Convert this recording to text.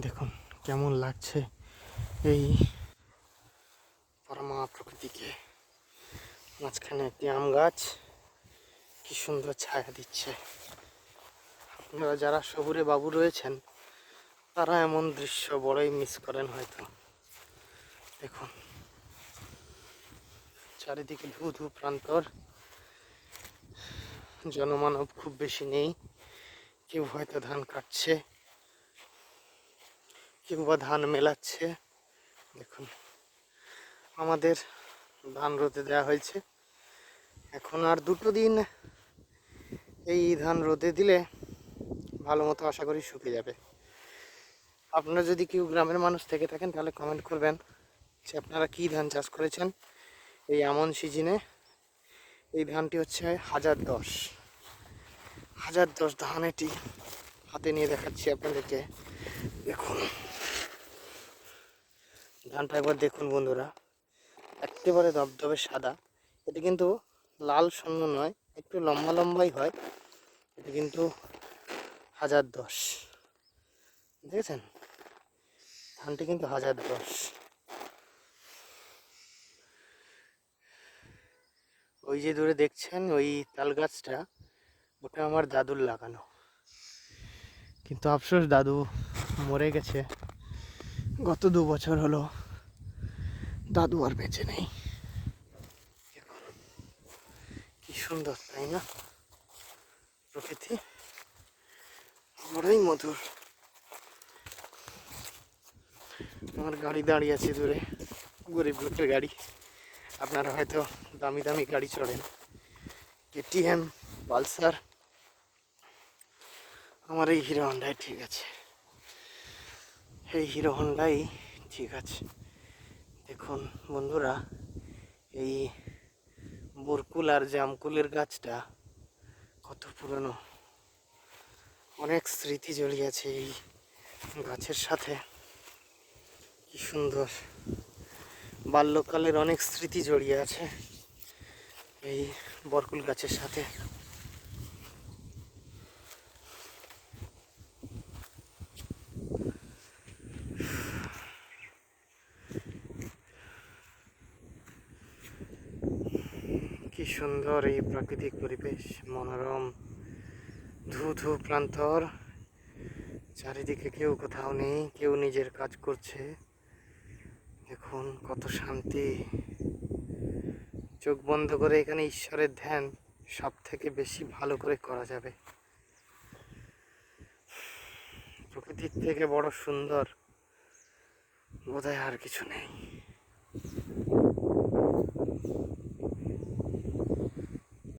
দেখুন কেমন লাগছে এই পরমা প্রকৃতিকে। মাঝখানে একটি আম গাছ কি সুন্দর ছায়া দিচ্ছে। আপনারা যারা শহুরে বাবু রয়েছেন তারা এমন দৃশ্য বড়ই মিস করেন হয়তো। দেখুন চারিদিকে ধু ধু প্রান্তর, জনমানব খুব বেশি নেই। কেউ হয়তো ধান কাটছে, কেউ বা ধান মেলাচ্ছে। দেখুন আমাদের ধান রোদে দেওয়া হয়েছে, এখন আর 2 দিন এই ধান রোদে দিলে ভালো মতো আশা করি শুকিয়ে যাবে। আপনারা যদি কেউ গ্রামের মানুষ থেকে থাকেন তাহলে কমেন্ট করবেন যে আপনারা কী ধান চাষ করেছেন এই এমন সিজনে। এই ধানটি হচ্ছে 1010 ধান। এটি হাতে নিয়ে দেখাচ্ছি আপনাদেরকে। দেখুন ধানটা একবার দেখুন বন্ধুরা, একেবারে দবদবে সাদা। এটি কিন্তু লাল শূন্য নয়, একটু লম্বা লম্বাই হয়। এটি কিন্তু 1010, দেখেছেন ধানটি কিন্তু 1010। ওই যে দূরে দেখছেন ওই তাল গাছটা, ওটা আমার দাদুর লাগানো, কিন্তু আফসোস দাদু মরে গেছে। গত 2 বছর হলো দাদু আর বেঁচে নেই। কি সুন্দর তাই না প্রকৃতি, বড়ই মধুর। আমার গাড়ি দাঁড়িয়ে আছে দূরে, গরিব লোকের গাড়ি। আপনারা হয়তো দামি দামি গাড়ি চড়েন, কেটিএম, পালসার। আমার এই হিরো হন্ডাই ঠিক আছে, এই হিরো হন্ডাই ঠিক আছে। দেখুন বন্ধুরা, এই বরকুল আর জামকুলের গাছটা কত পুরনো, অনেক স্মৃতি জড়িয়ে আছে এই গাছের সাথে। কি সুন্দর, বাল্যকালের অনেক স্মৃতি জড়িয়ে আছে এই বরকুল গাছের সাথে। কি সুন্দর এই প্রাকৃতিক পরিবেশ, মনোরম, ধু ধু প্রান্তর। চারিদিকে কেউ কোথাও নেই, কেউ নিজের কাজ করছে। দেখুন কত শান্তি। চোখ বন্ধ করে এখানে ঈশ্বরের ধ্যান সব থেকে বেশি ভালো করে করা যাবে। প্রকৃতির থেকে বড় সুন্দর বোধহয় আর কিছু নেই।